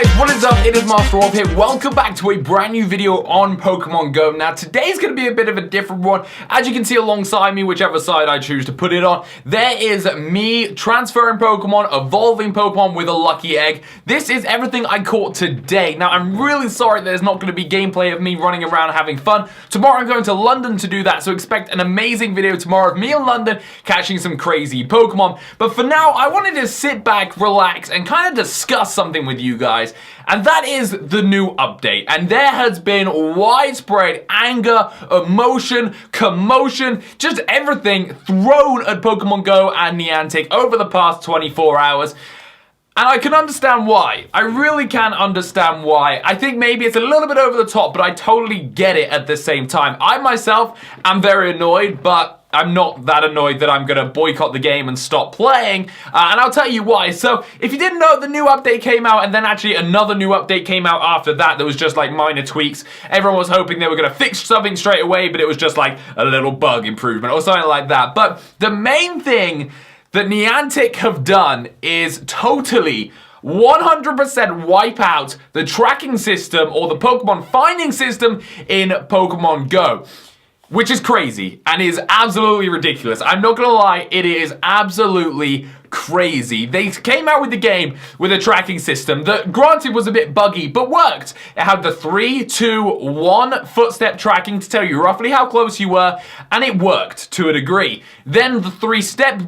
guys, what is up? It is MasterOv here. Welcome back to a brand new video on Pokemon Go. Now today's going to be a bit of a different one. As you can see alongside me, whichever side I choose to put it on, there is me transferring Pokemon, evolving Pokemon with a lucky egg. This is everything I caught today. Now I'm really sorry there's not going to be gameplay of me running around having fun. Tomorrow I'm going to London to do that, so expect an amazing video tomorrow of me in London catching some crazy Pokemon. But for now, I wanted to sit back, relax, and kind of discuss something with you guys, and that is the new update. And there has been widespread anger, emotion, commotion, just everything thrown at Pokemon Go and Niantic over the past 24 hours. And I can understand why. I really can understand why. I think maybe it's a little bit over the top, but I totally get it at the same time. I myself am very annoyed, but I'm not that annoyed that I'm going to boycott the game and stop playing, and I'll tell you why. So, if you didn't know, the new update came out, and then actually another new update came out after that was just like minor tweaks. Everyone was hoping they were going to fix something straight away, but it was just like a little bug improvement or something like that. But the main thing that Niantic have done is totally 100% wipe out the tracking system or the Pokemon finding system in Pokemon Go. Which is crazy and is absolutely ridiculous. I'm not gonna lie, it is absolutely crazy. They came out with the game with a tracking system that, granted, was a bit buggy, but worked. It had the 3, 2, 1 footstep tracking to tell you roughly how close you were, and it worked to a degree. Then the 3-step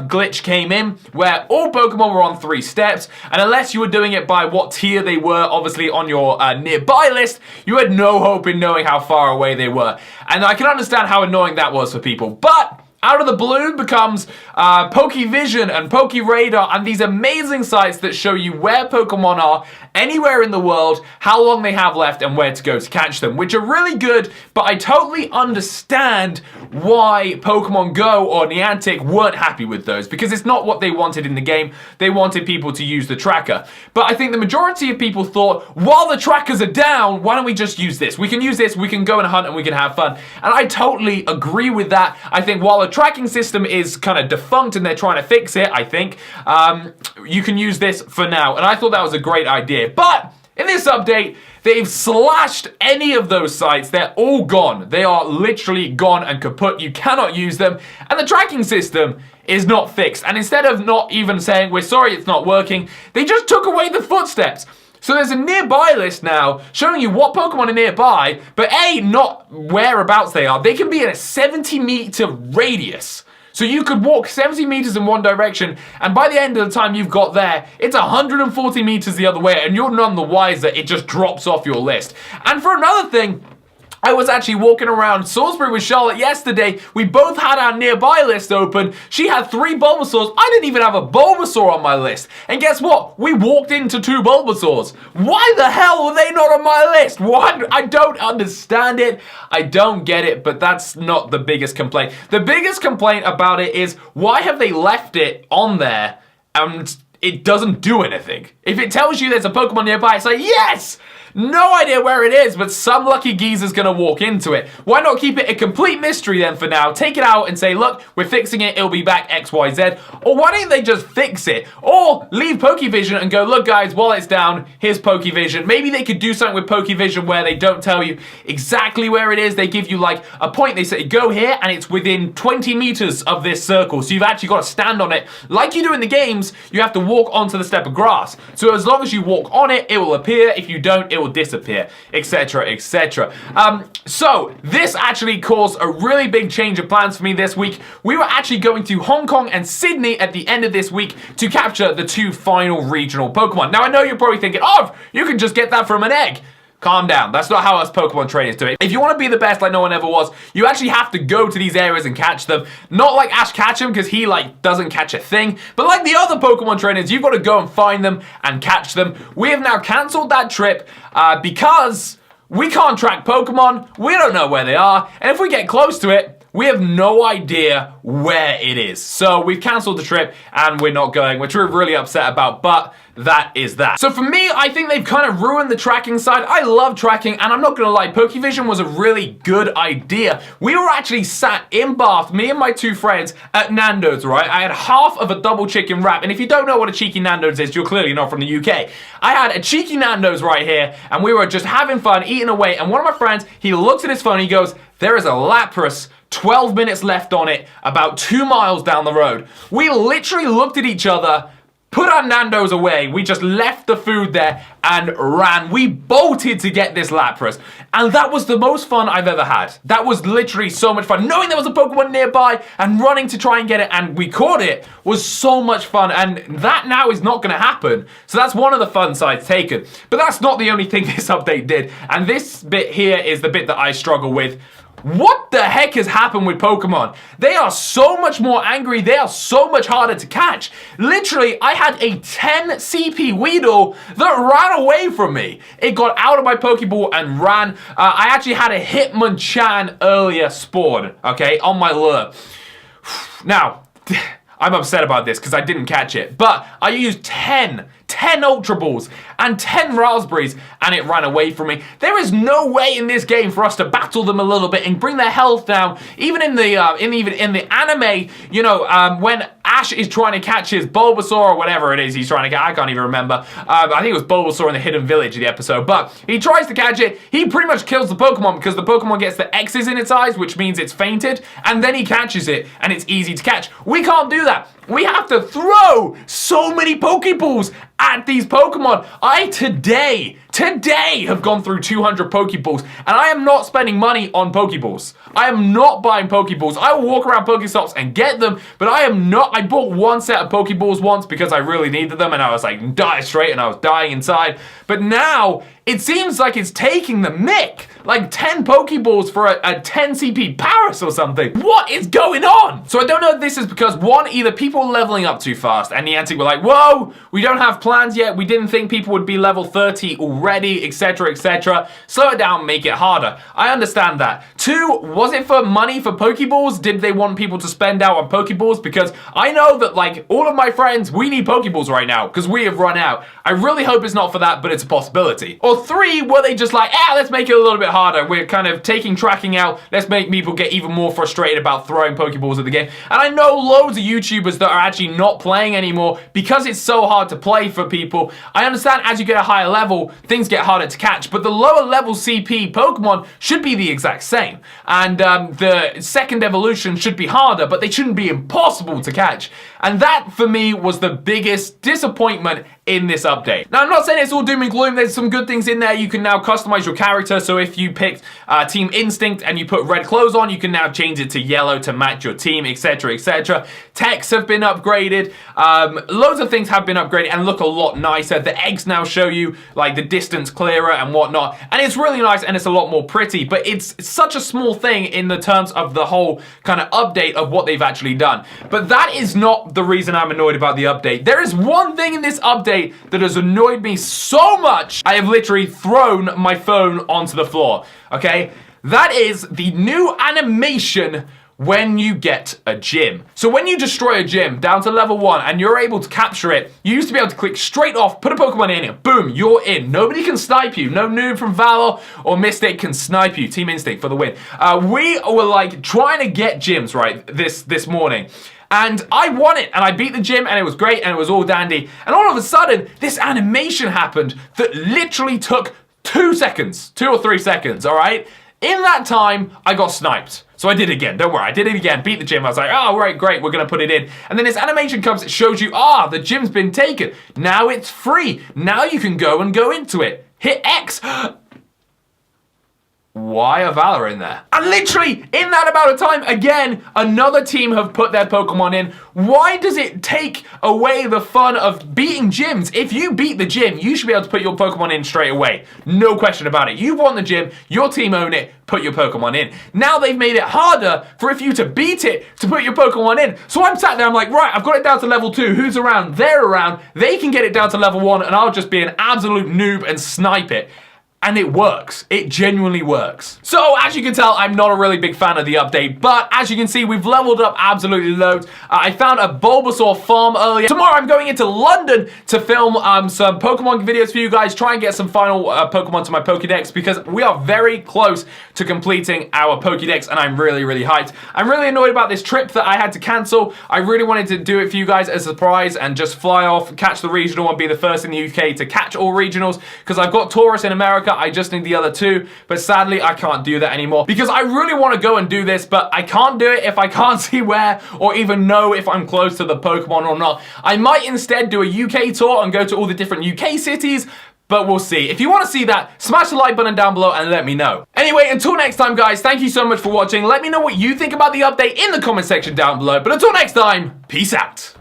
glitch came in, where all Pokemon were on 3 steps, and unless you were doing it by what tier they were, obviously on your nearby list, you had no hope in knowing how far away they were. And I can understand how annoying that was for people, but out of the blue becomes Pokevision and Pokeradar and these amazing sites that show you where Pokemon are anywhere in the world, how long they have left, and where to go to catch them, which are really good, but I totally understand why Pokemon Go or Niantic weren't happy with those, because it's not what they wanted in the game. They wanted people to use the tracker. But I think the majority of people thought, while the trackers are down, why don't we just use this? We can use this, we can go and hunt, and we can have fun. And I totally agree with that. I think while the tracking system is kind of defunct and they're trying to fix it, I think, you can use this for now. And I thought that was a great idea. But in this update, they've slashed any of those sites. They're all gone. They are literally gone and kaput. You cannot use them. And the tracking system is not fixed. And instead of not even saying, we're sorry it's not working, they just took away the footsteps. So there's a nearby list now showing you what Pokemon are nearby, but A, not whereabouts they are. They can be in a 70-meter radius. So you could walk 70 meters in one direction, and by the end of the time you've got there, it's 140 meters the other way, and you're none the wiser. It just drops off your list. And for another thing, I was actually walking around Salisbury with Charlotte yesterday. We both had our nearby list open. She had 3 Bulbasaurs. I didn't even have a Bulbasaur on my list. And guess what? We walked into 2 Bulbasaurs. Why the hell were they not on my list? What? I don't understand it. I don't get it, but that's not the biggest complaint. The biggest complaint about it is, why have they left it on there and it doesn't do anything? If it tells you there's a Pokemon nearby, it's like, yes! No idea where it is, but some lucky geezer's gonna walk into it. Why not keep it a complete mystery then for now? Take it out and say, look, we're fixing it, it'll be back XYZ. Or why don't they just fix it? Or leave Pokevision and go, look guys, while it's down, here's Pokevision. Maybe they could do something with Pokevision where they don't tell you exactly where it is. They give you like a point. They say, go here, and it's within 20 meters of this circle. So you've actually got to stand on it. Like you do in the games, you have to walk onto the step of grass. So as long as you walk on it, it will appear. If you don't, it will disappear, etc., etc. So this actually caused a really big change of plans for me this week. We were actually going to Hong Kong and Sydney at the end of this week to capture the 2 final regional Pokemon. Now I know you're probably thinking, oh, you can just get that from an egg. Calm down. That's not how us Pokemon trainers do it. If you want to be the best like no one ever was, you actually have to go to these areas and catch them. Not like Ash Ketchum, because he doesn't catch a thing, but like the other Pokemon trainers, you've got to go and find them and catch them. We have now cancelled that trip because we can't track Pokemon, we don't know where they are, and if we get close to it, we have no idea where it is. So we've cancelled the trip and we're not going, which we're really upset about, but that is that. So for me, I think they've kind of ruined the tracking side. I love tracking, and I'm not gonna lie, Pokevision was a really good idea. We were actually sat in Bath, me and my two friends, at Nando's, right? I had half of a double chicken wrap, and if you don't know what a cheeky Nando's is, you're clearly not from the UK. I had a cheeky Nando's right here, and we were just having fun, eating away, and one of my friends, he looks at his phone, he goes, there is a Lapras 12 minutes left on it, about 2 miles down the road. We literally looked at each other, put our Nando's away, we just left the food there and ran. We bolted to get this Lapras. And that was the most fun I've ever had. That was literally so much fun. Knowing there was a Pokemon nearby and running to try and get it and we caught it was so much fun. And that now is not gonna happen. So that's one of the fun sides taken. But that's not the only thing this update did. And this bit here is the bit that I struggle with. What the heck has happened with Pokemon? They are so much more angry. They are so much harder to catch. Literally, I had a 10 CP Weedle that ran away from me. It got out of my Pokeball and ran. I actually had a Hitmonchan earlier spawn, okay, on my lure. Now, I'm upset about this because I didn't catch it, but I used 10 Ultra Balls and 10 Raspberries and it ran away from me. There is no way in this game for us to battle them a little bit and bring their health down. Even in the anime, you know, when Ash is trying to catch his Bulbasaur or whatever it is he's trying to get, I can't even remember. I think it was Bulbasaur in the Hidden Village of the episode, but he tries to catch it. He pretty much kills the Pokemon because the Pokemon gets the X's in its eyes, which means it's fainted, and then he catches it and it's easy to catch. We can't do that. We have to throw so many Pokeballs at these Pokemon. I today have gone through 200 Pokeballs, and I am not spending money on Pokeballs. I am not buying Pokeballs. I will walk around Pokestops and get them, but I am not. I bought one set of Pokeballs once because I really needed them, and I was like, die straight, and I was dying inside. But now, it seems like it's taking the mick. Like 10 Pokeballs for a 10 CP Paris or something. What is going on? So I don't know if this is because, one, either people are leveling up too fast and Niantic were like, whoa, we don't have plans yet. We didn't think people would be level 30 already, etc., etc. Slow it down, make it harder. I understand that. Two, was it for money for Pokeballs? Did they want people to spend out on Pokeballs? Because I know that, like, all of my friends, we need Pokeballs right now because we have run out. I really hope it's not for that, but it's a possibility. Or three, were they just like, let's make it a little bit harder. We're kind of taking tracking out. Let's make people get even more frustrated about throwing Pokeballs at the game. And I know loads of YouTubers that are actually not playing anymore because it's so hard to play for people. I understand as you get a higher level, things get harder to catch, but the lower level CP Pokemon should be the exact same. And the second evolution should be harder, but they shouldn't be impossible to catch. And that, for me, was the biggest disappointment in this update. Now, I'm not saying it's all doom and gloom. There's some good things in there. You can now customize your character. So if you picked Team Instinct and you put red clothes on, you can now change it to yellow to match your team, etc., etc. Techs have been upgraded. Loads of things have been upgraded and look a lot nicer. The eggs now show you like the distance clearer and whatnot. And it's really nice and it's a lot more pretty, but it's such a small thing in the terms of the whole kind of update of what they've actually done. But that is not the reason I'm annoyed about the update. There is one thing in this update that has annoyed me so much, I have literally thrown my phone onto the floor, okay? That is the new animation when you get a gym. So when you destroy a gym down to level 1 and you're able to capture it, you used to be able to click straight off, put a Pokemon in it, boom, you're in. Nobody can snipe you. No noob from Valor or Mystic can snipe you. Team Instinct for the win. We were like trying to get gyms, right, this morning. And I won it, and I beat the gym, and it was great, and it was all dandy. And all of a sudden, this animation happened that literally took 2 seconds, 2 or 3 seconds, all right? In that time, I got sniped. So I did it again, don't worry, I did it again, beat the gym. I was like, oh, right, great, we're gonna put it in. And then this animation comes, it shows you, the gym's been taken. Now it's free. Now you can go into it. Hit X. Why are Valor in there? And literally, in that amount of time, again, another team have put their Pokemon in. Why does it take away the fun of beating gyms? If you beat the gym, you should be able to put your Pokemon in straight away. No question about it. You've won the gym, your team own it, put your Pokemon in. Now they've made it harder for if you to beat it, to put your Pokemon in. So I'm sat there, I'm like, right, I've got it down to level 2. Who's around? They're around. They can get it down to level 1, and I'll just be an absolute noob and snipe it. and it works. It genuinely works. So, as you can tell, I'm not a really big fan of the update, but as you can see, we've leveled up absolutely loads. I found a Bulbasaur farm earlier. Tomorrow, I'm going into London to film some Pokemon videos for you guys, try and get some final Pokemon to my Pokédex, because we are very close to completing our Pokédex, and I'm really, really hyped. I'm really annoyed about this trip that I had to cancel. I really wanted to do it for you guys as a surprise and just fly off, catch the regional, and be the first in the UK to catch all regionals, because I've got Taurus in America. I just need the other two, but sadly, I can't do that anymore, because I really want to go and do this, but I can't do it if I can't see where or even know if I'm close to the Pokemon or not. I might instead do a UK tour and go to all the different UK cities, but we'll see. If you want to see that, smash the like button down below and let me know. Anyway, until next time, guys, thank you so much for watching. Let me know what you think about the update in the comment section down below. But until next time, peace out.